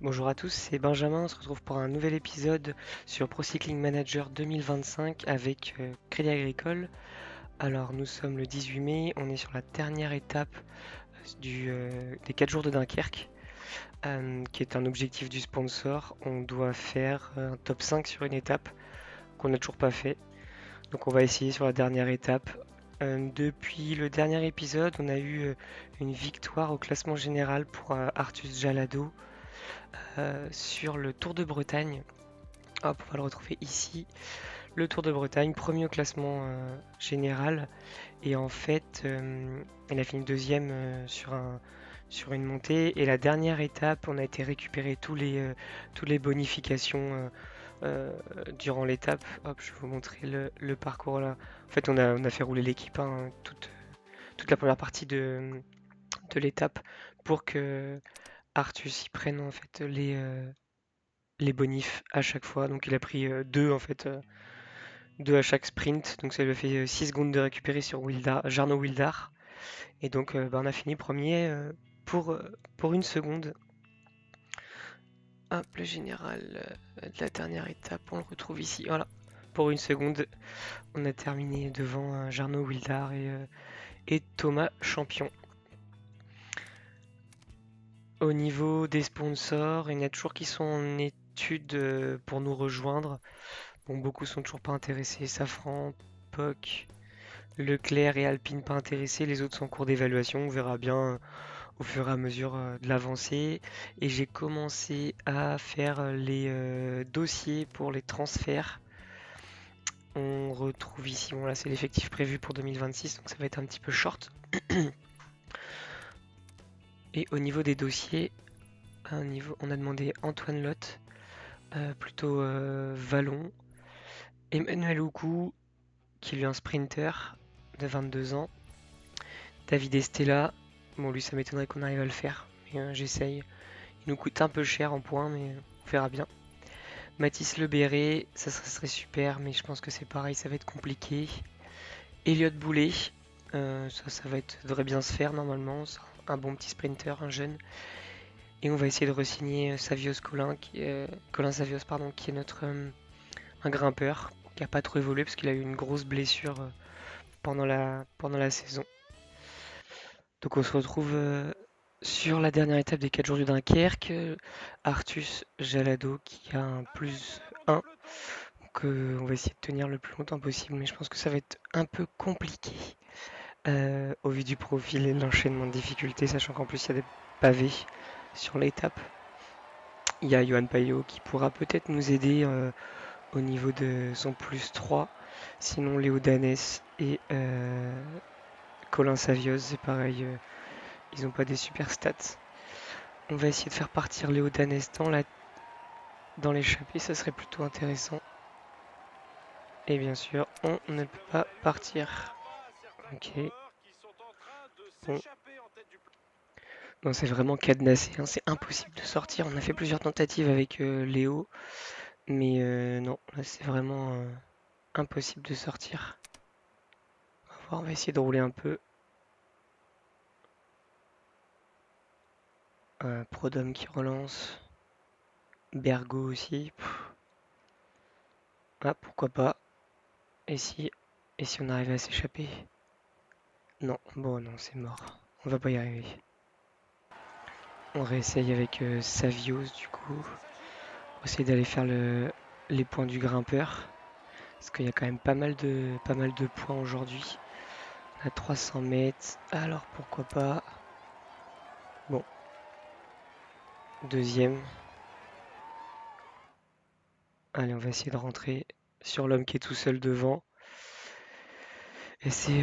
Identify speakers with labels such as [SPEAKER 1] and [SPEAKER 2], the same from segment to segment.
[SPEAKER 1] Bonjour à tous, c'est Benjamin. On se retrouve pour un nouvel épisode sur Pro Cycling Manager 2025 avec Crédit Agricole. Alors, nous sommes le 18 mai, on est sur la dernière étape des 4 jours de Dunkerque, qui est un objectif du sponsor. On doit faire un top 5 sur une étape qu'on n'a toujours pas fait. Donc, on va essayer sur la dernière étape. Depuis le dernier épisode, on a eu une victoire au classement général pour Artus Jalado sur le Tour de Bretagne. Hop, on va le retrouver ici. Le Tour de Bretagne, premier au classement général. Et en fait, il a fini deuxième sur une montée. Et la dernière étape, on a été récupérer tous les bonifications durant l'étape. Hop, je vais vous montrer le parcours là. En fait, on a fait rouler l'équipe toute la première partie de l'étape pour que Artus y prenne en fait les bonifs à chaque fois. Donc il a pris deux en fait. Deux à chaque sprint, donc ça lui a fait 6 secondes de récupérer sur Jarno Wildar. Et donc on a fini premier pour une seconde. Hop, le général de la dernière étape, on le retrouve ici. Voilà, pour une seconde, on a terminé devant Jarno Wildar et Thomas Champion. Au niveau des sponsors, il y en a toujours qui sont en étude pour nous rejoindre. Bon, beaucoup sont toujours pas intéressés. Safran, POC, Leclerc et Alpine pas intéressés, les autres sont en cours d'évaluation, on verra bien au fur et à mesure de l'avancée. Et j'ai commencé à faire les dossiers pour les transferts. On retrouve ici, bon là c'est l'effectif prévu pour 2026, donc ça va être un petit peu short. Et au niveau des dossiers, on a demandé Antoine Lotte, plutôt Vallon, Emmanuel Oukou, qui est lui un sprinter de 22 ans, David Estella, bon lui ça m'étonnerait qu'on arrive à le faire, mais j'essaye. Il nous coûte un peu cher en points, mais on verra bien. Mathis Lebéré, serait super, mais je pense que c'est pareil, ça va être compliqué. Elliot Boulet, devrait bien se faire normalement. C'est un bon petit sprinter, un jeune. Et on va essayer de re-signer Savios Colin, Colin Savios, pardon, qui est un grimpeur, qui n'a pas trop évolué parce qu'il a eu une grosse blessure pendant la saison. Donc on se retrouve sur la dernière étape des 4 jours du Dunkerque. Artus Jalado qui a un plus 1. Donc on va essayer de tenir le plus longtemps possible, mais je pense que ça va être un peu compliqué au vu du profil et de l'enchaînement de difficultés, sachant qu'en plus il y a des pavés sur l'étape. Il y a Johan Payot qui pourra peut-être nous aider au niveau de son plus 3. Sinon Léo Danès et Colin Savios, c'est pareil, ils n'ont pas des super stats. On va essayer de faire partir Léo Danès dans l'échappée, ça serait plutôt intéressant. Et bien sûr, on ne peut pas partir. Ok. Bon. Non, c'est vraiment cadenassé, hein, c'est impossible de sortir. On a fait plusieurs tentatives avec Léo, mais non, là c'est vraiment impossible de sortir. On va voir, on va essayer de rouler un peu. Prodom qui relance. Bergo aussi. Ah, pourquoi pas. Et si, et si on arrivait à s'échapper? Non, bon, non, c'est mort. On va pas y arriver. On réessaye avec Savios du coup. On va essayer d'aller faire les points du grimpeur. Parce qu'il y a quand même pas mal de points aujourd'hui. À 300 mètres. Alors pourquoi pas. Bon, deuxième. Allez, on va essayer de rentrer sur l'homme qui est tout seul devant. Et c'est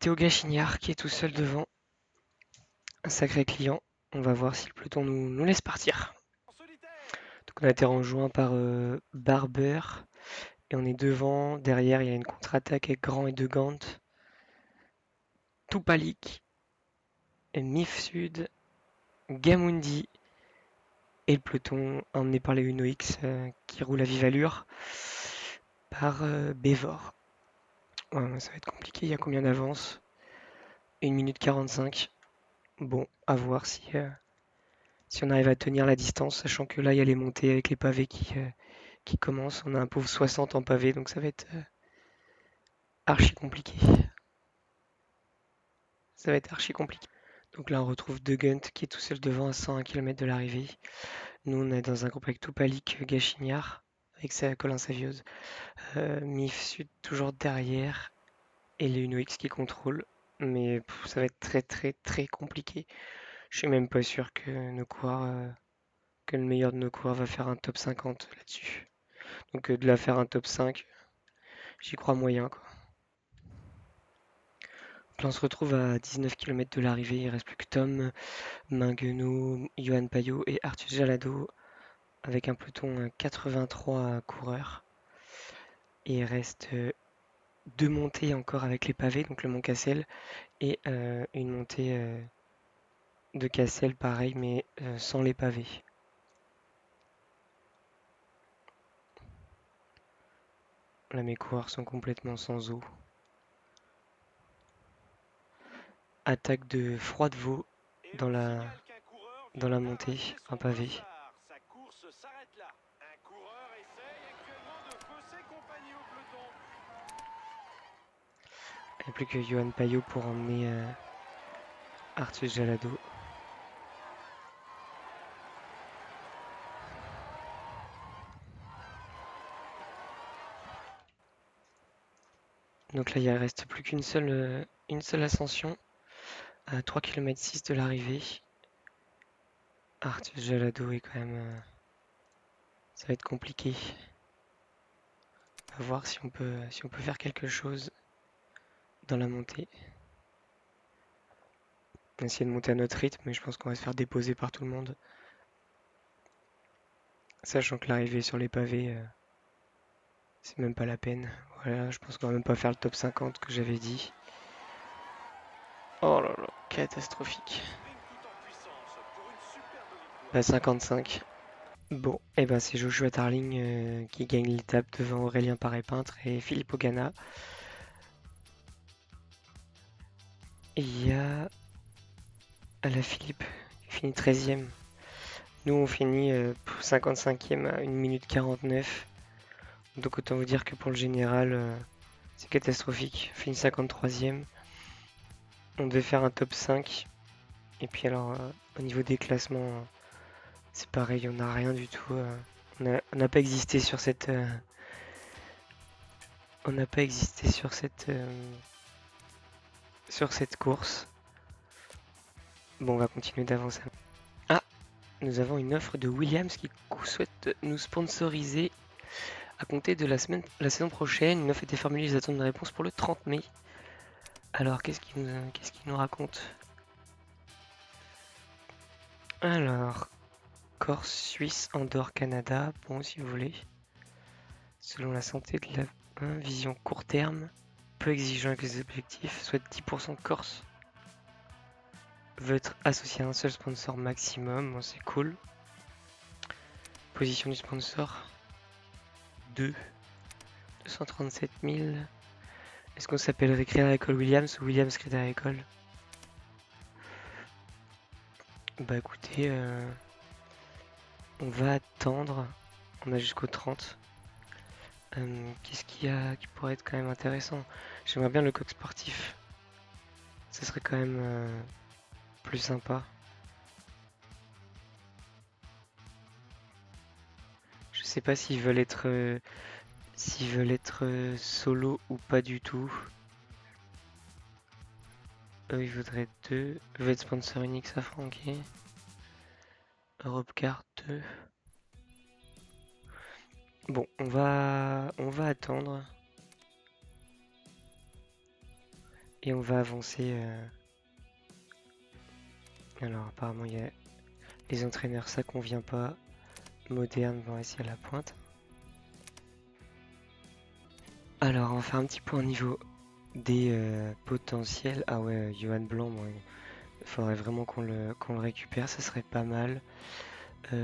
[SPEAKER 1] Théo Gachignard qui est tout seul devant. Un sacré client. On va voir si le peloton nous laisse partir. Donc on a été rejoint par Barber. Et on est devant. Derrière, il y a une contre-attaque avec Grand et De Gant. Tupalik. Mif Sud. Gamundi. Et le peloton emmené par les Uno X qui roule à vive allure par Bévor. Ouais, ça va être compliqué. Il y a combien d'avance? 1 minute 45. Bon, à voir si Si on arrive à tenir la distance, sachant que là, il y a les montées avec les pavés qui commencent. On a un pauvre 60 en pavé, donc ça va être archi compliqué. Ça va être archi compliqué. Donc là, on retrouve De Gunt qui est tout seul devant à 101 km de l'arrivée. Nous, on est dans un groupe avec Tupalik, Gachignard, avec Colin Savioz. Mif Sud toujours derrière. Et les Uno X qui contrôlent. Mais ça va être très très très compliqué. Je suis même pas sûr que que le meilleur de nos coureurs va faire un top 50 là-dessus. Donc de la faire un top 5, j'y crois moyen quoi. Là, on se retrouve à 19 km de l'arrivée, il reste plus que Tom, Mingueneau, Johan Payot et Arthur Jalado avec un peloton 83 coureurs. Et il reste deux montées encore avec les pavés, donc le Mont Cassel et une montée de Cassel pareil mais sans les pavés. Là mes coureurs sont complètement sans eau. Attaque de Froidevaux dans la montée, un pavé. Il n'y a plus que Johan Payot pour emmener Arthur Jalado. Donc là, il ne reste plus qu'une seule ascension à 3 km 6 de l'arrivée. Arthur Jalado est quand même... ça va être compliqué. On va voir si on peut faire quelque chose dans la montée. On va essayer de monter à notre rythme, mais je pense qu'on va se faire déposer par tout le monde. Sachant que l'arrivée sur les pavés, c'est même pas la peine. Voilà, je pense qu'on va même pas faire le top 50 que j'avais dit. Oh là là, catastrophique. Bah 55. Bon, et ben c'est Joshua Tarling qui gagne l'étape devant Aurélien Paré-Peintre et Philippe Ogana. Et il y a Alaphilippe qui finit 13e. Nous on finit 55e à 1 minute 49. Donc autant vous dire que pour le général c'est catastrophique. On finit 53e. On devait faire un top 5. Et puis alors au niveau des classements c'est pareil, on n'a rien du tout. On n'a pas existé sur cette... on n'a pas existé sur cette course. Bon, on va continuer d'avancer. Ah, nous avons une offre de Williams qui souhaite nous sponsoriser à compter de la saison prochaine. Une offre était formulée, ils attendent une réponse pour le 30 mai. Alors, qu'est-ce qu'il nous raconte? Alors, Corse, Suisse, Andorre, Canada. Bon, si vous voulez. Selon la santé de la vision court terme, peu exigeant avec les objectifs, soit 10% Corse. Veut être associé à un seul sponsor maximum, bon, c'est cool. Position du sponsor 237 000. Est-ce qu'on s'appellerait Crédit Agricole Williams ou Williams Crédit Agricole? Bah écoutez, on va attendre. On a jusqu'au 30. Qu'est-ce qu'il y a qui pourrait être quand même intéressant? J'aimerais bien le coq sportif. Ça serait quand même plus sympa. Je sais pas s'ils veulent être solo ou pas du tout. Eux ils voudraient 2. Eux veulent être sponsor unique, ça ok. Europcar 2. Bon, on va attendre. Et on va avancer. Alors apparemment il y a les entraîneurs, ça convient pas. Moderne vont rester à la pointe. Alors on va faire un petit point au niveau des potentiels. Ah ouais, Johan Blanc, bon, il faudrait vraiment qu'on le récupère, ça serait pas mal.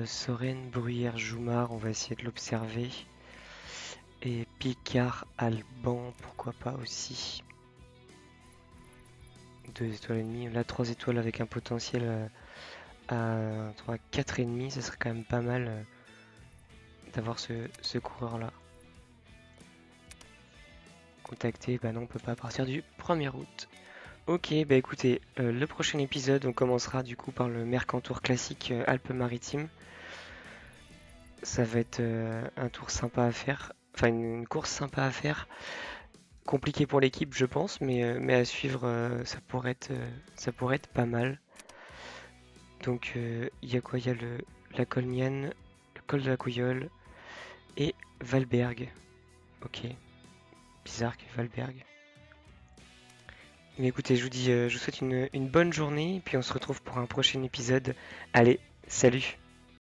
[SPEAKER 1] Soren, Bruyère, Joumard, on va essayer de l'observer. Et Picard, Alban, pourquoi pas aussi. 2 étoiles et demie, là 3 étoiles avec un potentiel à 4,5, ça serait quand même pas mal d'avoir ce coureur-là. Contacter, bah non, on peut pas à partir du 1er août. Ok, bah écoutez, le prochain épisode, on commencera du coup par le Mercantour classique Alpes-Maritimes. Ça va être un tour sympa à faire, enfin une course sympa à faire. Compliqué pour l'équipe, je pense, mais à suivre, ça pourrait être pas mal. Donc, il y a quoi? Il y a la Colmienne, le col de la Couilleule et Valberg. Ok, bizarre que Valberg. Mais écoutez, je vous souhaite une bonne journée, et puis on se retrouve pour un prochain épisode. Allez, salut!